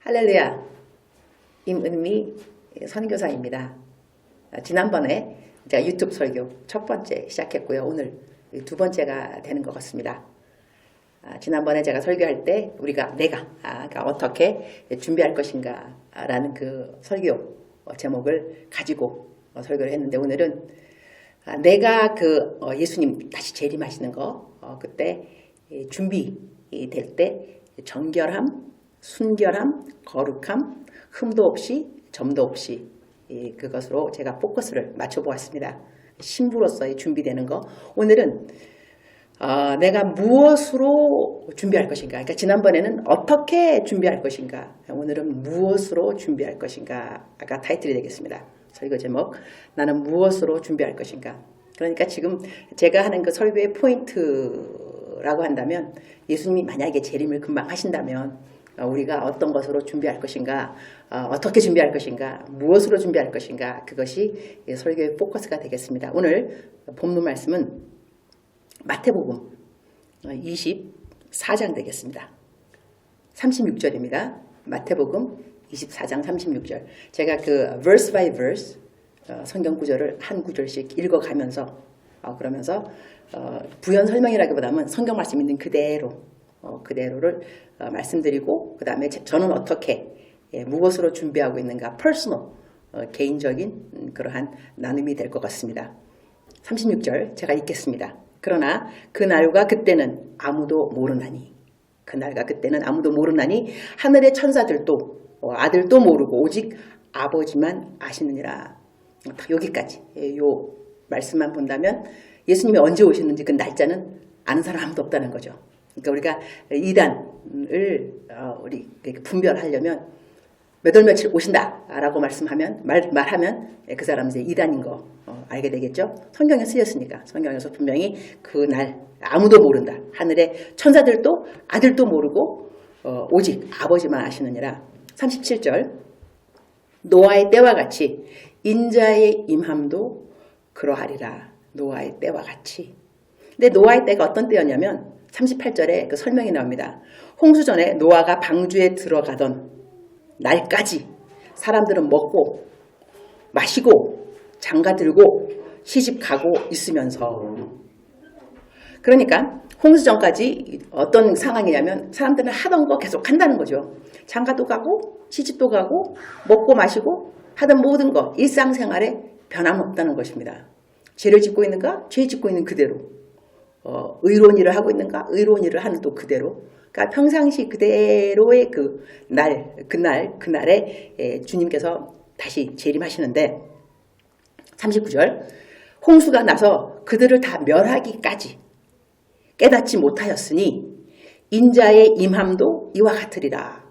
할렐루야, 임은미 선교사입니다. 지난번에 제가 유튜브 설교 첫 번째 시작했고요. 오늘 두 번째가 되는 것 같습니다. 지난번에 제가 설교할 때 내가 어떻게 준비할 것인가 라는 그 설교 제목을 가지고 설교를 했는데, 오늘은 내가 예수님 다시 재림하시는 거 그때 준비될 때 정결함, 순결함, 거룩함, 흠도 없이 점도 없이 그것으로 제가 포커스를 맞춰보았습니다. 신부로서의 준비되는 거. 오늘은 내가 무엇으로 준비할 것인가. 그러니까 지난번에는 어떻게 준비할 것인가. 오늘은 무엇으로 준비할 것인가. 아까 타이틀이 되겠습니다. 설교 제목, 나는 무엇으로 준비할 것인가. 그러니까 지금 제가 하는 그 설교의 포인트라고 한다면, 예수님이 만약에 재림을 금방 하신다면 우리가 어떤 것으로 준비할 것인가, 어떻게 준비할 것인가, 무엇으로 준비할 것인가, 그것이 설교의 포커스가 되겠습니다. 오늘 본문 말씀은 마태복음 24장 되겠습니다. 36절입니다. 마태복음 24장 36절. 제가 그 verse by verse 성경 구절을 한 구절씩 읽어가면서 그러면서 부연 설명이라기보다는 성경 말씀 있는 그대로를 말씀드리고, 그 다음에 저는 어떻게 무엇으로 준비하고 있는가, 퍼스널 개인적인 그러한 나눔이 될 것 같습니다. 36절 제가 읽겠습니다. 그러나 그날과 그때는 아무도 모르나니, 그날과 그때는 아무도 모르나니 하늘의 천사들도 아들도 모르고 오직 아버지만 아시느니라. 여기까지 요 말씀만 본다면 예수님이 언제 오시는지 그 날짜는 아는 사람 아무도 없다는 거죠. 그러니까 우리가 이단을 우리 분별하려면 몇 월 며칠 오신다라고 말하면 그 사람은 이제 이단인 거 알게 되겠죠. 성경에 쓰였으니까. 성경에서 분명히 그날 아무도 모른다. 하늘의 천사들도 아들도 모르고 오직 아버지만 아시느니라. 37절, 노아의 때와 같이 인자의 임함도 그러하리라. 노아의 때와 같이. 근데 노아의 때가 어떤 때였냐면 38절에 그 설명이 나옵니다. 홍수전에 노아가 방주에 들어가던 날까지 사람들은 먹고 마시고 장가들고 시집가고 있으면서, 그러니까 홍수전까지 어떤 상황이냐면 사람들은 하던 거 계속 한다는 거죠. 장가도 가고 시집도 가고 먹고 마시고 하던 모든 거 일상생활에 변함없다는 것입니다. 죄를 짓고 있는가? 죄 짓고 있는 그대로. 의로운 일을 하고 있는가? 의로운 일을 하는 또 그대로. 그러니까 평상시 그대로의 그날에 주님께서 다시 재림하시는데, 39절, 홍수가 나서 그들을 다 멸하기까지 깨닫지 못하였으니 인자의 임함도 이와 같으리라.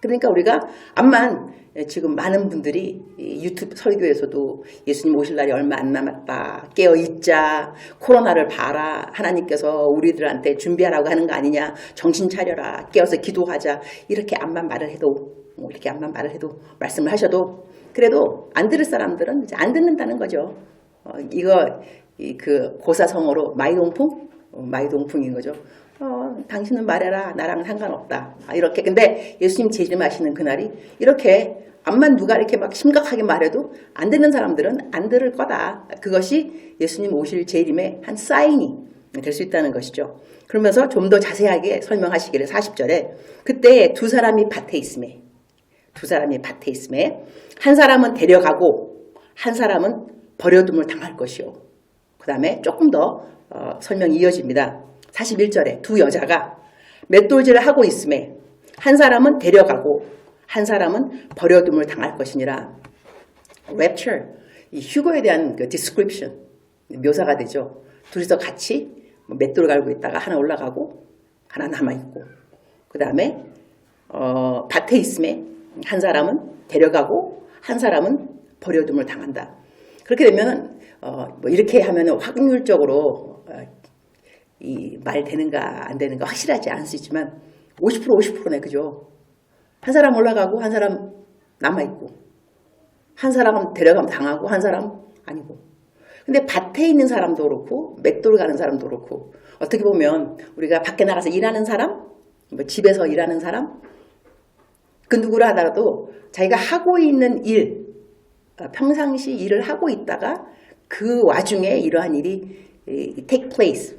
그러니까 우리가 암만 지금 많은 분들이 유튜브 설교에서도 예수님 오실 날이 얼마 안 남았다, 깨어있자, 코로나를 봐라, 하나님께서 우리들한테 준비하라고 하는 거 아니냐, 정신 차려라, 깨어서 기도하자, 이렇게 암만 말을 해도 말씀을 하셔도 그래도 안 들을 사람들은 이제 안 듣는다는 거죠. 그 고사성어로 마이동풍인 거죠. 당신은 말해라, 나랑 상관없다, 이렇게. 근데 예수님 재림하시는 그날이 이렇게 암만 누가 이렇게 막 심각하게 말해도 안 듣는 사람들은 안 들을 거다. 그것이 예수님 오실 재림의 한 사인이 될 수 있다는 것이죠. 그러면서 좀 더 자세하게 설명하시기를 40절에 그때 두 사람이 밭에 있음에 한 사람은 데려가고 한 사람은 버려둠을 당할 것이요. 그 다음에 조금 더 설명이 이어집니다. 41절에 두 여자가 맷돌질을 하고 있음에 한 사람은 데려가고 한 사람은 버려둠을 당할 것이니라. rapture, 이 휴거에 대한 그 description, 묘사가 되죠. 둘이서 같이 맷돌을 갈고 있다가 하나 올라가고 하나 남아있고, 그 다음에 밭에 있음에 한 사람은 데려가고 한 사람은 버려둠을 당한다. 그렇게 되면 이렇게 하면 확률적으로 이 말 되는가 안 되는가 확실하지 않을 수 있지만 50% 50%네, 그죠? 한 사람 올라가고 한 사람 남아있고, 한 사람은 데려가면 당하고 한 사람 아니고. 근데 밭에 있는 사람도 그렇고 맷돌 가는 사람도 그렇고, 어떻게 보면 우리가 밖에 나가서 일하는 사람, 집에서 일하는 사람, 그 누구라 하더라도 자기가 하고 있는 일, 평상시 일을 하고 있다가 그 와중에 이러한 일이 take place,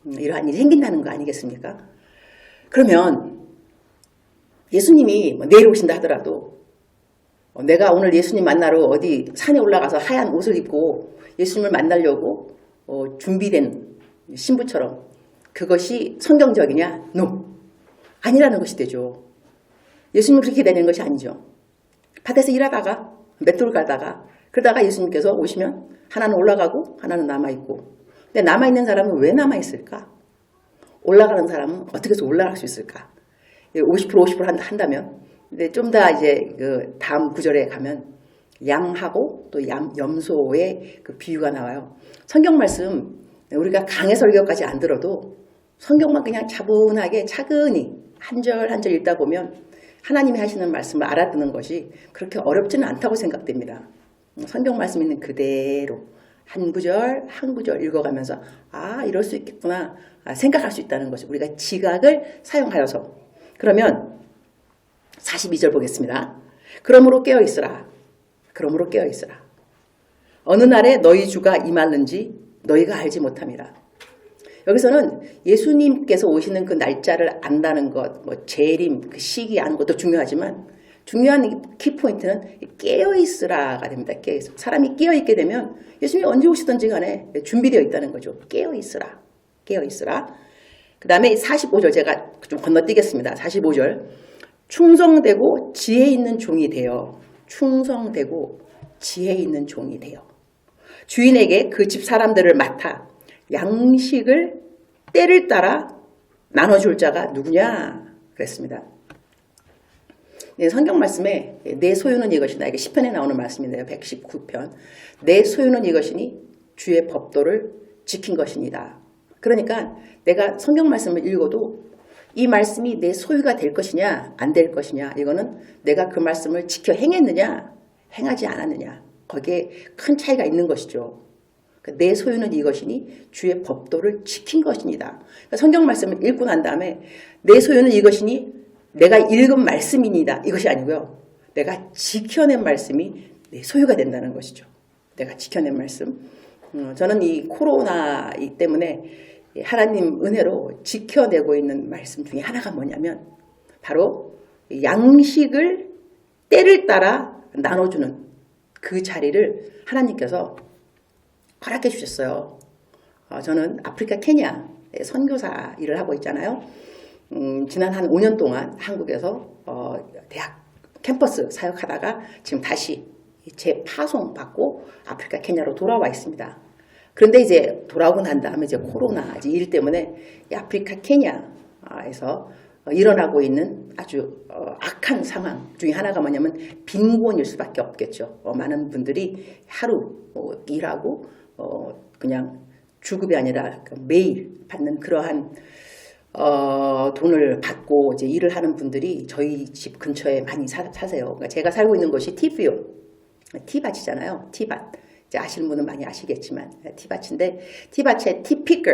이러한 일이 생긴다는 거 아니겠습니까? 그러면 예수님이 내일 오신다 하더라도 내가 오늘 예수님 만나러 어디 산에 올라가서 하얀 옷을 입고 예수님을 만나려고 준비된 신부처럼 그것이 성경적이냐? No. 아니라는 것이 되죠. 예수님은 그렇게 되는 것이 아니죠. 밭에서 일하다가 맷돌 갈다가 그러다가 예수님께서 오시면 하나는 올라가고 하나는 남아있고, 근데 남아있는 사람은 왜 남아있을까? 올라가는 사람은 어떻게 해서 올라갈 수 있을까? 50% 한다면, 근데 좀 더 이제 그 다음 구절에 가면 양하고 또 염소의 그 비유가 나와요. 성경 말씀 우리가 강해 설교까지 안 들어도 성경만 그냥 차분하게 차근히 한 절 한 절 읽다 보면 하나님이 하시는 말씀을 알아듣는 것이 그렇게 어렵지는 않다고 생각됩니다. 성경 말씀 있는 그대로 한 구절 한 구절 읽어가면서 이럴 수 있겠구나 생각할 수 있다는 것이 우리가 지각을 사용하여서. 그러면 42절 보겠습니다. 그러므로 깨어있으라. 그러므로 깨어있으라. 어느 날에 너희 주가 임하는지 너희가 알지 못함이라. 여기서는 예수님께서 오시는 그 날짜를 안다는 것, 재림, 그 시기 아는 것도 중요하지만 중요한 키포인트는 깨어있으라가 됩니다. 깨어있으라. 사람이 깨어있게 되면 예수님이 언제 오시든지 간에 준비되어 있다는 거죠. 깨어있으라. 깨어있으라. 그 다음에 45절 제가 좀 건너뛰겠습니다. 45절. 충성되고 지혜 있는 종이 되어. 충성되고 지혜 있는 종이 되어. 주인에게 그 집 사람들을 맡아 양식을 때를 따라 나눠줄 자가 누구냐 그랬습니다. 네, 성경 말씀에 내 소유는 이것이다. 이게 시편에 나오는 말씀인데요. 119편. 내 소유는 이것이니 주의 법도를 지킨 것이니다. 그러니까 내가 성경 말씀을 읽어도 이 말씀이 내 소유가 될 것이냐 안 될 것이냐, 이거는 내가 그 말씀을 지켜 행했느냐 행하지 않았느냐, 거기에 큰 차이가 있는 것이죠. 내 소유는 이것이니 주의 법도를 지킨 것이니다. 그러니까 성경 말씀을 읽고 난 다음에 내 소유는 이것이니 내가 읽은 말씀이니다, 이것이 아니고요. 내가 지켜낸 말씀이 내 소유가 된다는 것이죠. 내가 지켜낸 말씀. 저는 이 코로나 때문에 하나님 은혜로 지켜내고 있는 말씀 중에 하나가 뭐냐면 바로 양식을 때를 따라 나눠주는 그 자리를 하나님께서 허락해 주셨어요. 저는 아프리카 케냐 선교사 일을 하고 있잖아요. 지난 한 5년 동안 한국에서 대학 캠퍼스 사역하다가 지금 다시 재파송 받고 아프리카 케냐로 돌아와 있습니다. 그런데 이제 돌아오고 난 다음에 이제 코로나 일 때문에 아프리카 케냐에서 일어나고 있는 아주 악한 상황 중에 하나가 뭐냐면 빈곤일 수밖에 없겠죠. 많은 분들이 하루 일하고 그냥 주급이 아니라 매일 받는 그러한 돈을 받고 이제 일을 하는 분들이 저희 집 근처에 많이 사세요. 그러니까 제가 살고 있는 곳이 티뷰, 티밭이잖아요. 티밭. 이제 아시는 분은 많이 아시겠지만 티밭인데 티밭에 티피커,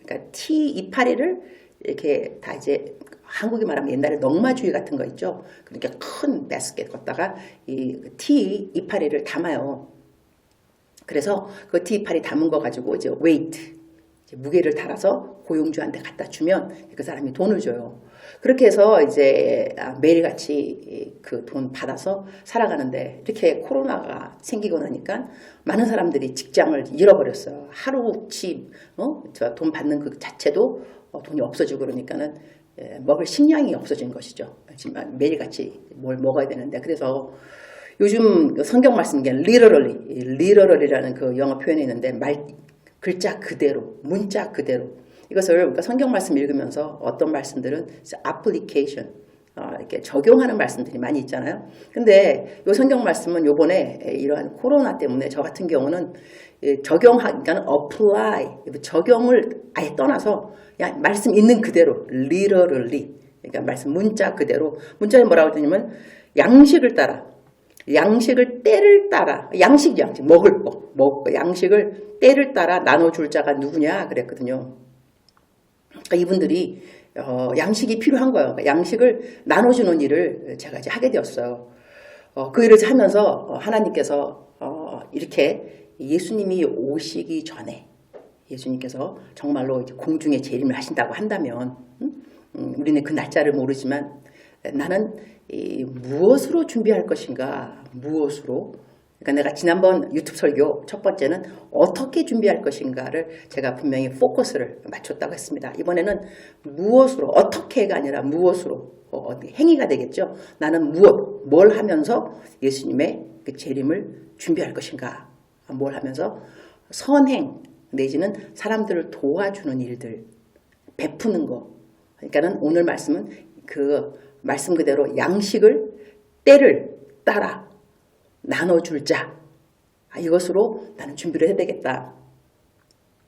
그러니까 티 이파리를 이렇게 다 이제 한국이 말하면 옛날에 넝마주의 같은 거 있죠. 그러니까 큰 바스켓 걷다가 이 티 이파리를 담아요. 그래서 그 티 이파리 담은 거 가지고 이제 웨이트, 무게를 달아서 고용주한테 갖다 주면 그 사람이 돈을 줘요. 그렇게 해서 이제 매일같이 그 돈 받아서 살아가는데 이렇게 코로나가 생기고 나니까 많은 사람들이 직장을 잃어버렸어요. 하루치 돈 받는 그 자체도 돈이 없어지고 그러니까는 먹을 식량이 없어진 것이죠. 지금 매일같이 뭘 먹어야 되는데, 그래서 요즘 성경 말씀 중에 literally라는 그 영어 표현이 있는데 글자 그대로, 문자 그대로, 이것을 그러니까 성경 말씀 읽으면서 어떤 말씀들은 application, 이렇게 적용하는 말씀들이 많이 있잖아요. 근데 이 성경 말씀은 요번에 이러한 코로나 때문에 저 같은 경우는 적용하니까는 apply, 적용을 아예 떠나서 그냥 말씀 있는 그대로 literally, 그러니까 말씀 문자 그대로, 문자에 뭐라고 하냐면 양식을 따라, 양식을 때를 따라, 양식 먹을 거 양식을 때를 따라 나눠줄 자가 누구냐 그랬거든요. 그러니까 이분들이 양식이 필요한 거예요. 양식을 나눠주는 일을 제가 이제 하게 되었어요. 그 일을 하면서 하나님께서 이렇게 예수님이 오시기 전에 예수님께서 정말로 이제 공중에 재림을 하신다고 한다면 우리는 그 날짜를 모르지만 나는 무엇으로 준비할 것인가, 무엇으로. 그러니까 내가 지난번 유튜브 설교 첫 번째는 어떻게 준비할 것인가를 제가 분명히 포커스를 맞췄다고 했습니다. 이번에는 무엇으로, 어떻게가 아니라 무엇으로, 행위가 되겠죠. 나는 뭘 하면서 예수님의 그 재림을 준비할 것인가, 뭘 하면서 선행 내지는 사람들을 도와주는 일들, 베푸는 거. 그러니까는 오늘 말씀은 그 말씀 그대로 양식을 때를 따라 나눠줄 자, 이것으로 나는 준비를 해야 되겠다,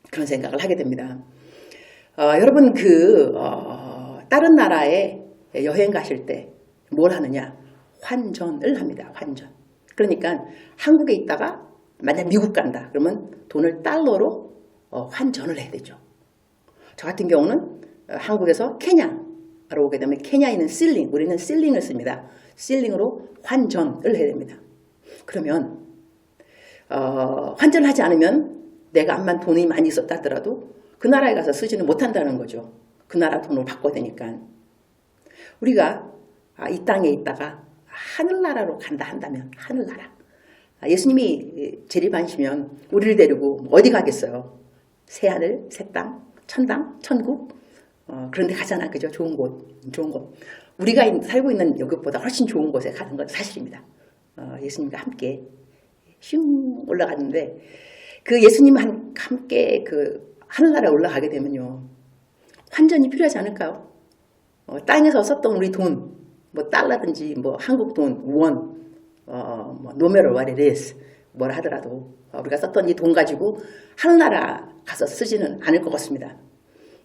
그런 생각을 하게 됩니다. 여러분 다른 나라에 여행 가실 때 뭘 하느냐? 환전을 합니다. 환전. 그러니까 한국에 있다가 만약 미국 간다 그러면 돈을 달러로 환전을 해야 되죠. 저 같은 경우는 한국에서 케냐로 오게 되면 케냐에 있는 실링, 우리는 실링을 씁니다. 실링으로 환전을 해야 됩니다. 그러면 환전을 하지 않으면 내가 암만 돈이 많이 있었다 하더라도 그 나라에 가서 쓰지는 못한다는 거죠. 그 나라 돈으로 바꿔야 되니까. 우리가 이 땅에 있다가 하늘나라로 간다 한다면 하늘나라. 예수님이 재림하시면 우리를 데리고 어디 가겠어요? 새하늘, 새땅, 천당, 천국? 그런 데 가잖아. 그죠? 좋은 곳, 좋은 곳. 우리가 살고 있는 여기보다 훨씬 좋은 곳에 가는 건 사실입니다. 예수님과 함께 슝 올라갔는데 그 예수님 함께 그 하늘나라에 올라가게 되면요, 환전이 필요하지 않을까요? 땅에서 썼던 우리 돈, 뭐 달러든지 뭐 한국 돈, 원, 뭐 no matter what it is, 뭐라 하더라도 우리가 썼던 이 돈 가지고 하늘나라 가서 쓰지는 않을 것 같습니다.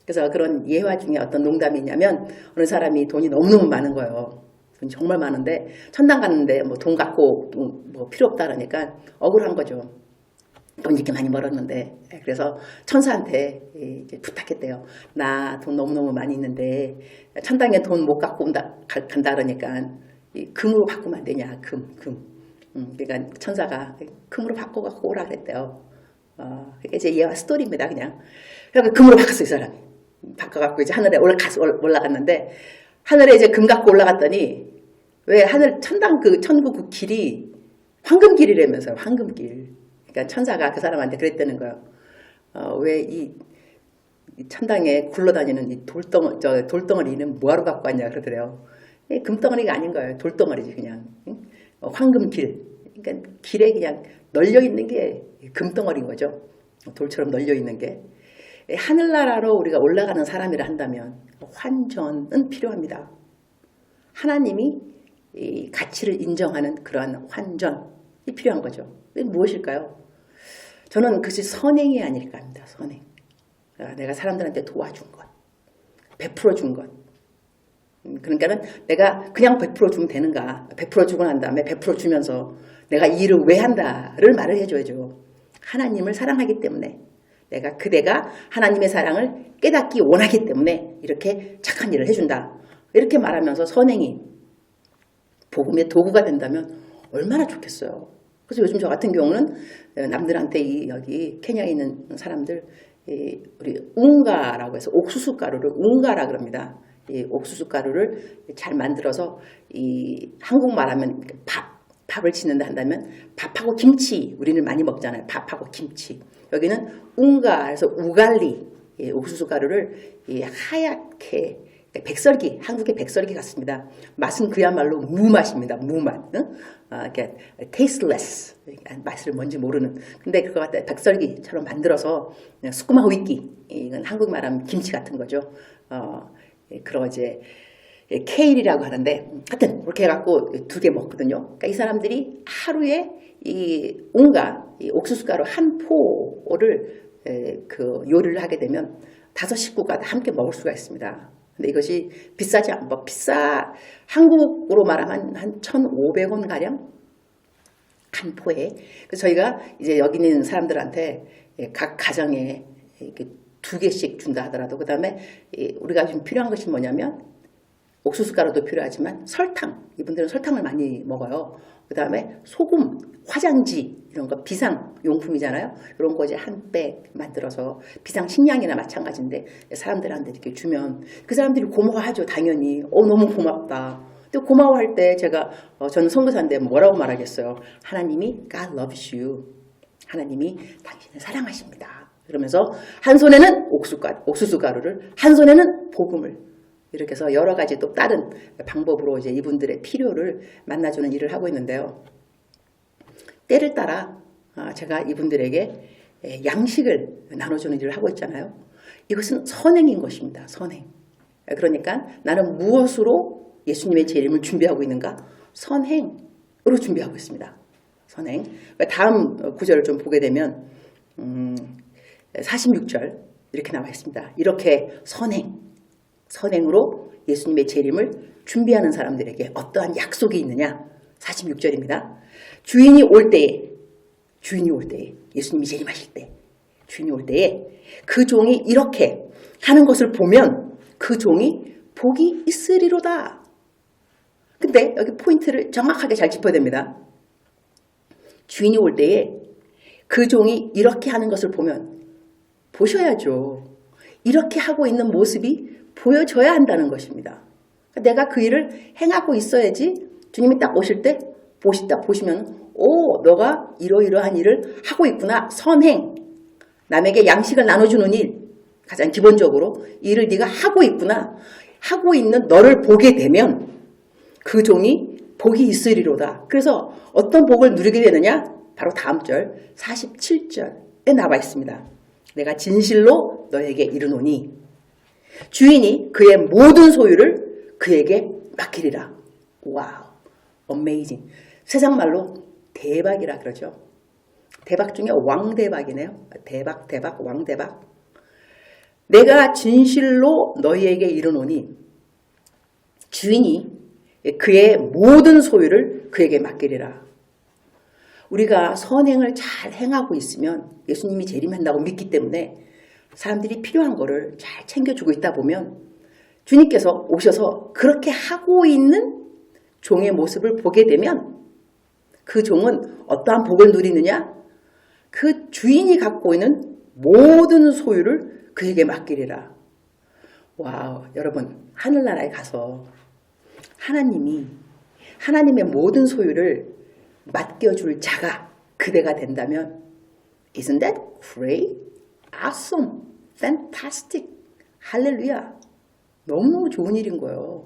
그래서 그런 예화 중에 어떤 농담이 있냐면 어느 사람이 돈이 너무너무 많은 거예요. 돈이 정말 많은데 천당 갔는데 뭐 돈 갖고 뭐 필요 없다 그러니까 억울한 거죠. 돈 이렇게 많이 벌었는데. 그래서 천사한테 이제 부탁했대요. 나 돈 너무너무 많이 있는데 천당에 돈 못 갖고 간다 그러니까 금으로 바꾸면 안 되냐. 금. 그러니까 천사가 금으로 바꿔 갖고 오라 그랬대요. 이게 제 예화 스토리입니다. 그냥. 그러니까 금으로 바꿨어요. 이 사람이. 바꿔갖고 이제 하늘에 올라갔는데 하늘에 이제 금 갖고 올라갔더니 왜 천당 천국 그 길이 황금길이라면서요. 황금길. 그러니까 천사가 그 사람한테 그랬다는 거예요. 왜 이 천당에 굴러다니는 이 돌덩어리는 뭐하러 갖고 왔냐 그러더래요. 금덩어리가 아닌 거예요. 돌덩어리지 그냥. 황금길. 그러니까 길에 그냥 널려 있는 게 금덩어리인 거죠. 돌처럼 널려 있는 게. 하늘나라로 우리가 올라가는 사람이라 한다면 환전은 필요합니다. 하나님이 이 가치를 인정하는 그러한 환전이 필요한 거죠. 무엇일까요? 저는 그것이 선행이 아닐까 합니다. 선행. 내가 사람들한테 도와준 것, 베풀어 준 것. 그러니까는 내가 그냥 베풀어 주면 되는가? 베풀어 주고 난 다음에 베풀어 주면서 내가 이 일을 왜 한다를 말을 해줘야죠. 하나님을 사랑하기 때문에 그대가 하나님의 사랑을 깨닫기 원하기 때문에 이렇게 착한 일을 해준다. 이렇게 말하면서 선행이 복음의 도구가 된다면 얼마나 좋겠어요. 그래서 요즘 저 같은 경우는 남들한테 여기 케냐에 있는 사람들 우리 웅가라고 해서 옥수수 가루를 웅가라 그럽니다. 이 옥수수 가루를 잘 만들어서 이 한국 말하면 밥을 짓는다 한다면 밥하고 김치 우리는 많이 먹잖아요. 밥하고 김치. 여기는 웅가에서 우갈리 옥수수 가루를 하얗게 백설기, 한국의 백설기 같습니다. 맛은 그야말로 무맛입니다. 무맛. 이렇게 tasteless. 맛을 뭔지 모르는. 근데 그거 갖다 백설기처럼 만들어서 수쿠마 후이끼. 이건 한국 말하면 김치 같은 거죠. 그런 이제 케일이라고 하는데 하여튼 그렇게 해갖고 2개 먹거든요. 그러니까 이 사람들이 하루에 이 옥수수 가루 한 포를 그 요리를 하게 되면 5식구가 함께 먹을 수가 있습니다. 근데 이것이 비싸지 않고 한국으로 말하면 한 1,500원 가량 한 포에. 그래서 저희가 이제 여기 있는 사람들한테 각 가정에 이렇게 2개씩 준다 하더라도, 그 다음에 우리가 좀 필요한 것이 뭐냐면 옥수수 가루도 필요하지만 설탕, 이분들은 설탕을 많이 먹어요. 그 다음에 소금, 화장지 이런 거 비상용품이잖아요. 이런 거 이제 한 백 만들어서 비상식량이나 마찬가지인데 사람들한테 이렇게 주면 그 사람들이 고마워하죠. 당연히 너무 고맙다. 근데 고마워할 때 제가 저는 선교사인데 뭐라고 말하겠어요. 하나님이 God loves you. 하나님이 당신을 사랑하십니다. 그러면서 한 손에는 옥수수 가루를, 한 손에는 복음을, 이렇게 해서 여러 가지 또 다른 방법으로 이제 이분들의 필요를 만나주는 일을 하고 있는데요. 때를 따라 제가 이분들에게 양식을 나눠주는 일을 하고 있잖아요. 이것은 선행인 것입니다. 선행. 그러니까 나는 무엇으로 예수님의 재림을 준비하고 있는가? 선행으로 준비하고 있습니다. 선행. 다음 구절을 좀 보게 되면 46절 이렇게 나와 있습니다. 이렇게 선행으로 예수님의 재림을 준비하는 사람들에게 어떠한 약속이 있느냐? 46절입니다. 주인이 올 때에 예수님이 재림하실 때 주인이 올 때에 그 종이 이렇게 하는 것을 보면 그 종이 복이 있으리로다. 근데 여기 포인트를 정확하게 잘 짚어야 됩니다. 주인이 올 때에 그 종이 이렇게 하는 것을 보면, 보셔야죠. 이렇게 하고 있는 모습이 보여져야 한다는 것입니다. 내가 그 일을 행하고 있어야지 주님이 딱 오실 때 보시면 너가 이러이러한 일을 하고 있구나. 선행. 남에게 양식을 나눠주는 일. 가장 기본적으로 이 일을 네가 하고 있구나. 하고 있는 너를 보게 되면 그 종이 복이 있으리로다. 그래서 어떤 복을 누리게 되느냐? 바로 다음 절 47절에 나와 있습니다. 내가 진실로 너에게 이르노니 주인이 그의 모든 소유를 그에게 맡기리라. 와우, 어메이징. 세상 말로 대박이라 그러죠. 대박 중에 왕대박이네요. 대박, 왕대박. 내가 진실로 너희에게 이르노니 주인이 그의 모든 소유를 그에게 맡기리라. 우리가 선행을 잘 행하고 있으면 예수님이 재림한다고 믿기 때문에 사람들이 필요한 거를 잘 챙겨주고 있다 보면 주님께서 오셔서 그렇게 하고 있는 종의 모습을 보게 되면 그 종은 어떠한 복을 누리느냐? 그 주인이 갖고 있는 모든 소유를 그에게 맡기리라. 와우, 여러분, 하늘나라에 가서 하나님의 모든 소유를 맡겨줄 자가 그대가 된다면 Isn't that great? Awesome! Fantastic! 할렐루야! 너무너무 좋은 일인 거예요.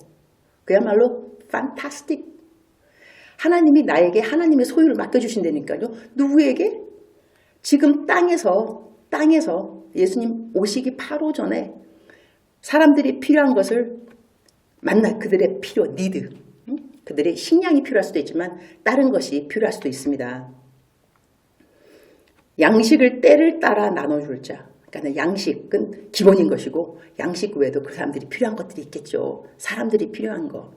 그야말로 fantastic! 하나님이 나에게 하나님의 소유를 맡겨주신다니까요. 누구에게? 지금 땅에서 예수님 오시기 바로 전에 사람들이 필요한 것을 그들의 필요, 니드. 그들의 식량이 필요할 수도 있지만 다른 것이 필요할 수도 있습니다. 양식을 때를 따라 나눠줄 자. 그러니까 양식은 기본인 것이고 양식 외에도 그 사람들이 필요한 것들이 있겠죠. 사람들이 필요한 것.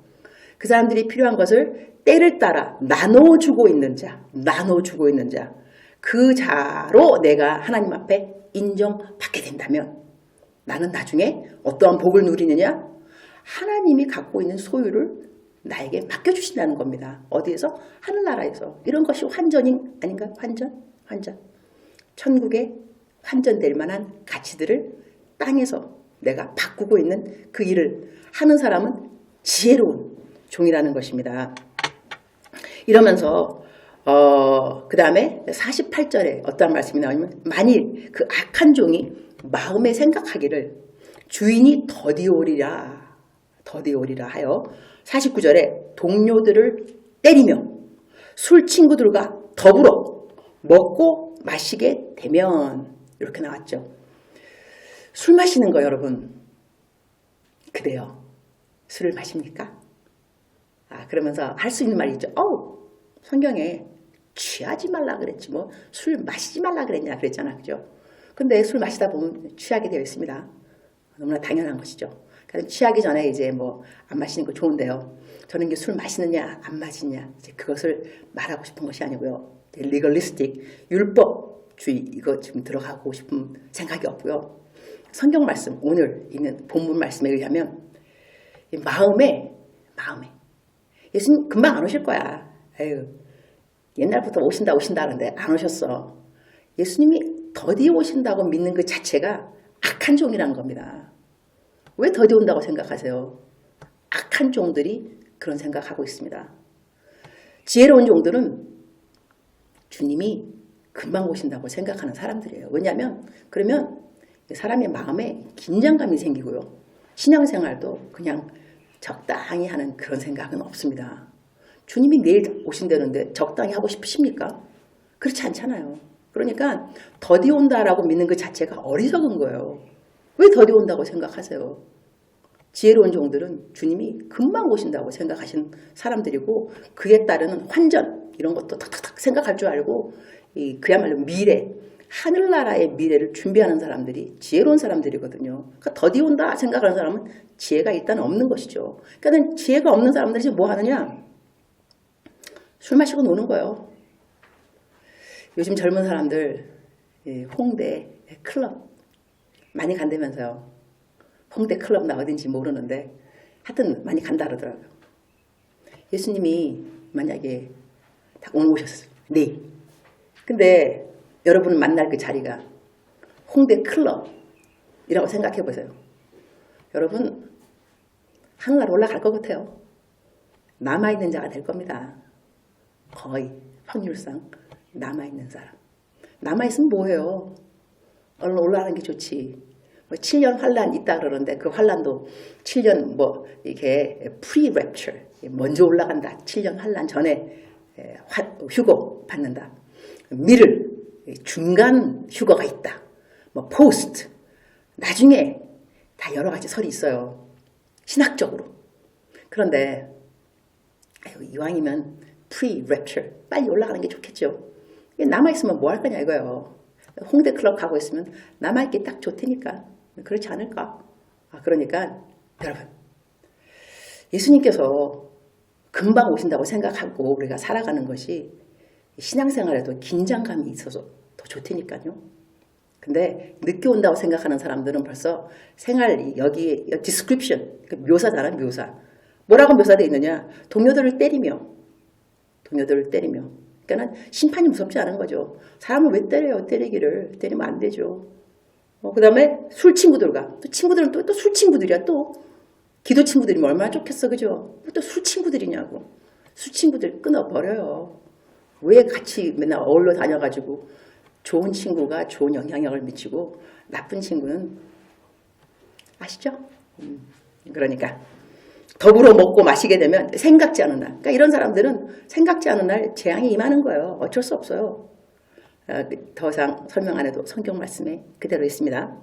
그 사람들이 필요한 것을 때를 따라 나눠주고 있는 자. 그 자로 내가 하나님 앞에 인정받게 된다면 나는 나중에 어떠한 복을 누리느냐? 하나님이 갖고 있는 소유를 나에게 맡겨주신다는 겁니다. 어디에서? 하늘나라에서. 이런 것이 환전이 아닌가? 환전. 천국에 환전될 만한 가치들을 땅에서 내가 바꾸고 있는 그 일을 하는 사람은 지혜로운 종이라는 것입니다. 이러면서 그 다음에 48절에 어떠한 말씀이 나오냐면 만일 그 악한 종이 마음에 생각하기를 주인이 더디오리라 하여 49절에 동료들을 때리며 술 친구들과 더불어 먹고 마시게 되면 이렇게 나왔죠. 술 마시는 거 여러분 그래요. 술을 마십니까? 그러면서 할 수 있는 말이 있죠. 성경에 취하지 말라 그랬지 뭐 술 마시지 말라 그랬냐 그랬잖아. 그죠? 근데 술 마시다 보면 취하게 되어 있습니다. 너무나 당연한 것이죠. 그러니까 취하기 전에 이제 뭐 안 마시는 거 좋은데요. 저는 이게 술 마시느냐 안 마시느냐 이제 그것을 말하고 싶은 것이 아니고요. 리걸리스틱 율법주의 이거 지금 들어가고 싶은 생각이 없고요. 성경 말씀, 오늘 있는 본문 말씀에 의하면 이 마음에 예수님 금방 안 오실 거야. 에휴, 옛날부터 오신다 하는데 안 오셨어. 예수님이 더디 오신다고 믿는 그 자체가 악한 종이라는 겁니다. 왜 더디 온다고 생각하세요? 악한 종들이 그런 생각하고 있습니다. 지혜로운 종들은 주님이 금방 오신다고 생각하는 사람들이에요. 왜냐하면 그러면 사람의 마음에 긴장감이 생기고요. 신앙생활도 그냥 적당히 하는 그런 생각은 없습니다. 주님이 내일 오신다는데 적당히 하고 싶으십니까? 그렇지 않잖아요. 그러니까 더디 온다라고 믿는 그 자체가 어리석은 거예요. 왜 더디 온다고 생각하세요? 지혜로운 종들은 주님이 금방 오신다고 생각하신 사람들이고 그에 따르는 환전 이런 것도 탁탁탁 생각할 줄 알고 그야말로 미래, 하늘나라의 미래를 준비하는 사람들이 지혜로운 사람들이거든요. 그러니까 더디 온다 생각하는 사람은 지혜가 일단 없는 것이죠. 그러니까 지혜가 없는 사람들이 지금 뭐 하느냐? 술 마시고 노는 거예요. 요즘 젊은 사람들 홍대 클럽 많이 간다면서요. 홍대 클럽 나 어딘지 모르는데 하여튼 많이 간다 그러더라고요. 예수님이 만약에 딱 오늘 오셨어요. 네. 근데 여러분 만날 그 자리가 홍대 클럽이라고 생각해 보세요. 여러분 하늘나라 올라갈 것 같아요. 남아있는 자가 될 겁니다. 거의 확률상 남아있는 사람. 남아있으면 뭐해요? 얼른 올라가는 게 좋지. 7년 환란 있다 그러는데 그 환란도 7년 이게 프리-랩처 먼저 올라간다. 7년 환란 전에 휴거 받는다. 미를 중간 휴거가 있다. 포스트 나중에 다 여러 가지 설이 있어요. 신학적으로. 그런데 이왕이면 프리-랩처 빨리 올라가는 게 좋겠죠. 남아있으면 뭐 할 거냐 이거예요. 홍대 클럽 가고 있으면 남아있기 딱 좋다니까. 그렇지 않을까? 그러니까 여러분 예수님께서 금방 오신다고 생각하고 우리가 살아가는 것이 신앙생활에도 긴장감이 있어서 더 좋다니까요. 근데 늦게 온다고 생각하는 사람들은 벌써 생활 여기 디스크립션 묘사잖아 묘사. 뭐라고 묘사되어 있느냐? 동료들을 때리며 그러니까 심판이 무섭지 않은 거죠. 사람을 왜 때려요? 때리면 안 되죠. 그 다음에 술 친구들과 또 친구들은 또 술 친구들이야. 또 기도 친구들이면 얼마나 좋겠어, 그죠? 또 술 친구들이냐고. 술 친구들 끊어버려요. 왜 같이 맨날 어울러 다녀가지고 좋은 친구가 좋은 영향력을 미치고 나쁜 친구는 아시죠? 그러니까 더불어 먹고 마시게 되면 생각지 않은 날. 그러니까 이런 사람들은 생각지 않은 날 재앙이 임하는 거예요. 어쩔 수 없어요. 더 이상 설명 안 해도 성경 말씀에 그대로 있습니다.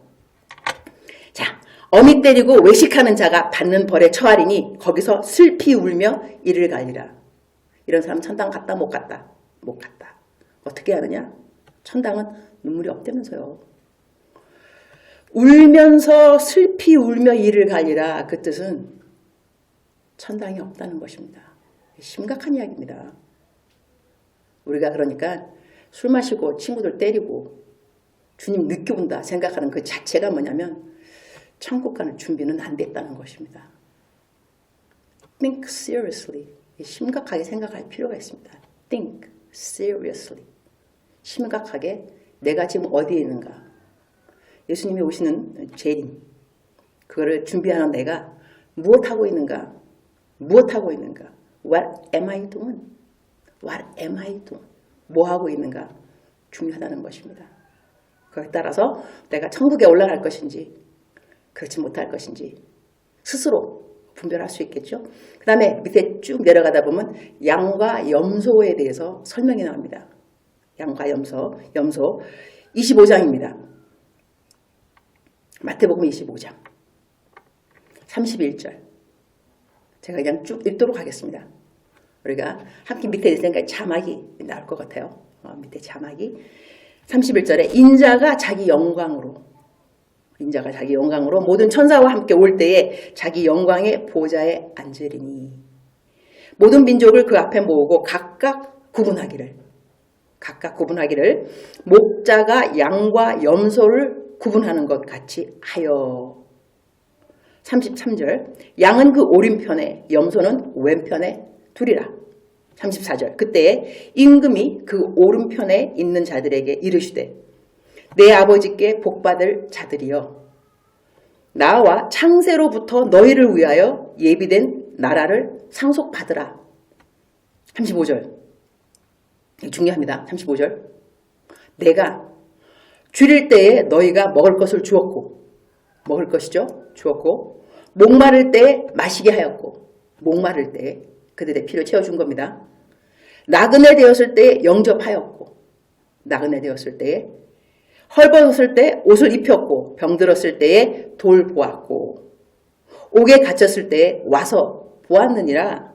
자, 어미 때리고 외식하는 자가 받는 벌에 처하리니 거기서 슬피 울며 이를 갈리라. 이런 사람 천당 갔다 못 갔다. 못 갔다. 어떻게 하느냐? 천당은 눈물이 없다면서요. 울면서 슬피 울며 이를 갈리라. 그 뜻은 천당이 없다는 것입니다. 심각한 이야기입니다. 우리가 그러니까 술 마시고 친구들 때리고 주님 늦게 온다 생각하는 그 자체가 뭐냐면 천국 가는 준비는 안 됐다는 것입니다. Think seriously. 심각하게 생각할 필요가 있습니다. Think seriously. 심각하게 내가 지금 어디에 있는가. 예수님이 오시는 재림. 그거를 준비하는 내가 무엇하고 있는가. 무엇하고 있는가. What am I doing? What am I doing? 뭐하고 있는가 중요하다는 것입니다. 거기에 따라서 내가 천국에 올라갈 것인지 그렇지 못할 것인지 스스로 분별할 수 있겠죠. 그 다음에 밑에 쭉 내려가다 보면 양과 염소에 대해서 설명이 나옵니다. 양과 염소 25장입니다. 마태복음 25장 31절 제가 그냥 쭉 읽도록 하겠습니다. 우리가 함께 밑에 있으니까 자막이 나올 것 같아요. 밑에 자막이 31절에 인자가 자기 영광으로 모든 천사와 함께 올 때에 자기 영광의 보좌에 앉으리니 모든 민족을 그 앞에 모으고 각각 구분하기를 목자가 양과 염소를 구분하는 것 같이 하여. 33절 양은 그 오른편에 염소는 왼편에 두리라. 34절 그때에 임금이 그 오른편에 있는 자들에게 이르시되 내 아버지께 복받을 자들이여 나와 창세로부터 너희를 위하여 예비된 나라를 상속받으라. 35절 중요합니다. 35절 내가 줄일 때에 너희가 먹을 것을 주었고 먹을 것이죠. 주었고 목마를 때에 마시게 하였고 목마를 때에 그들의 피를 채워준 겁니다. 나그네 되었을 때에 영접하였고 나그네 되었을 때에 헐벗었을 때 옷을 입혔고 병들었을 때에 돌보았고 옥에 갇혔을 때에 와서 보았느니라.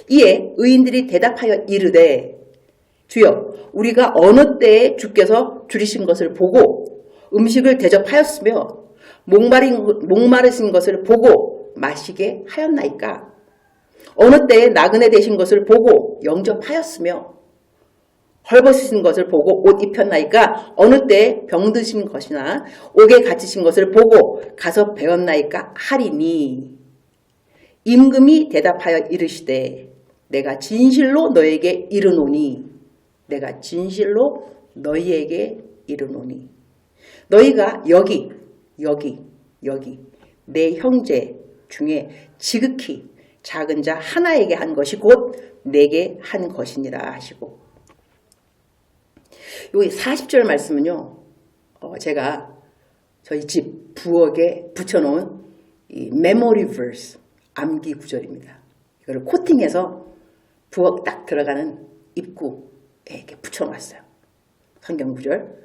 이에 의인들이 대답하여 이르되 주여 우리가 어느 때에 주께서 줄이신 것을 보고 음식을 대접하였으며 목마르신 것을 보고 마시게 하였나이까? 어느 때에 나그네 되신 것을 보고 영접하였으며 헐벗으신 것을 보고 옷 입혔나이까? 어느 때에 병드신 것이나 옥에 갇히신 것을 보고 가서 배웠나이까? 하리니 임금이 대답하여 이르시되 내가 진실로 너에게 이르노니 내가 진실로 너희에게 이르노니 너희가 여기 내 형제 중에 지극히 작은 자 하나에게 한 것이 곧 내게 한 것이니라 하시고 여기 40절 말씀은요. 제가 저희 집 부엌에 붙여놓은 이 메모리 verse 암기 구절입니다. 이거를 코팅해서 부엌 딱 들어가는 입구에 이렇게 붙여놨어요. 성경 구절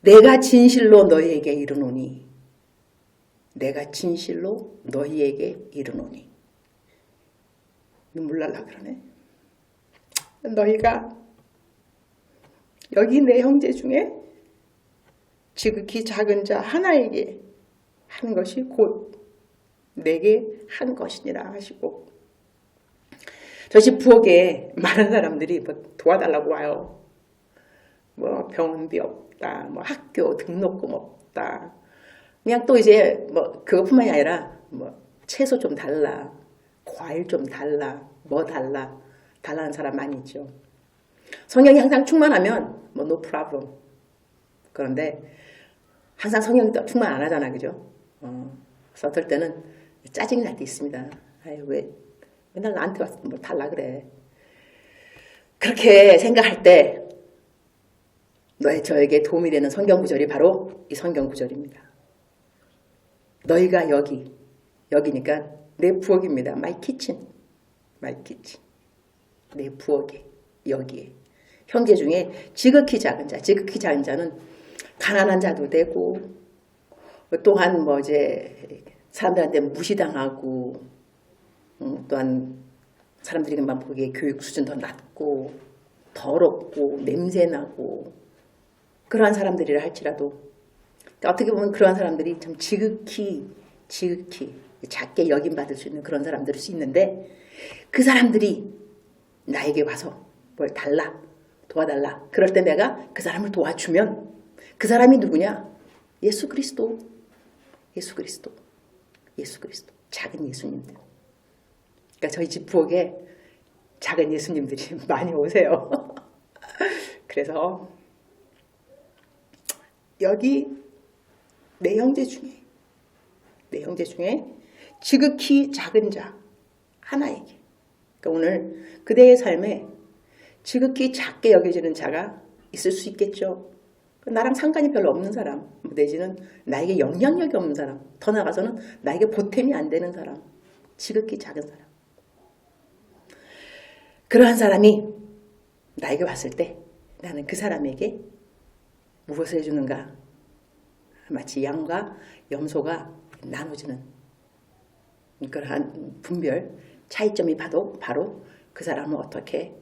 내가 진실로 너희에게 이르노니 내가 진실로 너희에게 이르노니 눈물 날라 그러네. 너희가 여기 내 형제 중에 지극히 작은 자 하나에게 한 것이 곧 내게 한 것이니라 하시고 저희 집 부엌에 많은 사람들이 뭐 도와달라고 와요. 뭐 병원비 없다, 뭐 학교 등록금 없다. 그냥 또 이제 뭐 그것뿐만이 아니라 뭐 채소 좀 달라, 과일 좀 달라, 뭐 달라는 사람 많이 있죠. 성령이 항상 충만하면 뭐 no problem. 그런데 항상 성령이 또 충만 안 하잖아, 그죠? 그래서 어떨 때는 짜증이 날 때 있습니다. 아유 왜 맨날 나한테 와서 뭐 달라 그래. 그렇게 생각할 때 저에게 도움이 되는 성경 구절이 바로 이 성경 구절입니다. 너희가 여기니까 내 부엌입니다. My kitchen. 내 부엌에 여기에 형제 중에 지극히 작은 자는 가난한 자도 되고 또한 뭐 이제 사람들한테 무시당하고 또한 사람들이만 보기에 교육 수준도 낮고 더럽고 냄새나고 그러한 사람들이라 할지라도 그러니까 어떻게 보면 그러한 사람들이 참 지극히 작게 여김받을 수 있는 그런 사람들일 수 있는데 그 사람들이 나에게 와서 뭘 도와달라. 그럴 때 내가 그 사람을 도와주면 그 사람이 누구냐? 예수 그리스도. 작은 예수님들. 그러니까 저희 집 부엌에 작은 예수님들이 많이 오세요. 그래서 여기 내 형제 중에 지극히 작은 자 하나에게 그러니까 오늘 그대의 삶에 지극히 작게 여겨지는 자가 있을 수 있겠죠. 나랑 상관이 별로 없는 사람 내지는 나에게 영향력이 없는 사람 더 나아가서는 나에게 보탬이 안 되는 사람 지극히 작은 사람 그러한 사람이 나에게 왔을 때 나는 그 사람에게 무엇을 해주는가 마치 양과 염소가 나눠주는 그러한 분별 차이점이 바로 그 사람을 어떻게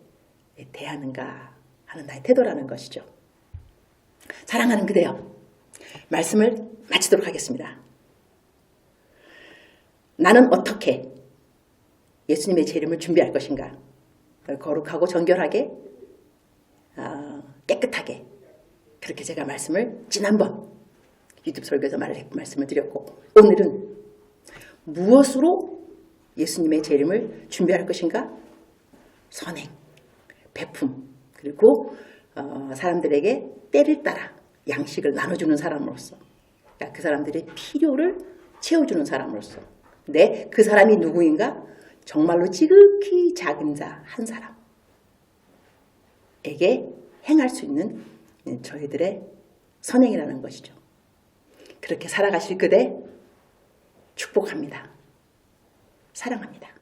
대하는가 하는 나의 태도라는 것이죠. 사랑하는 그대여 말씀을 마치도록 하겠습니다. 나는 어떻게 예수님의 재림을 준비할 것인가 거룩하고 정결하게 깨끗하게 그렇게 제가 말씀을 지난번 유튜브 설교에서 말씀을 드렸고, 오늘은 무엇으로 예수님의 재림을 준비할 것인가? 선행, 베품, 그리고 사람들에게 때를 따라 양식을 나눠주는 사람으로서, 그러니까 그 사람들의 필요를 채워주는 사람으로서, 그 사람이 누구인가? 정말로 지극히 작은 자 한 사람에게 행할 수 있는 저희들의 선행이라는 것이죠. 그렇게 살아가실 그대 축복합니다. 사랑합니다.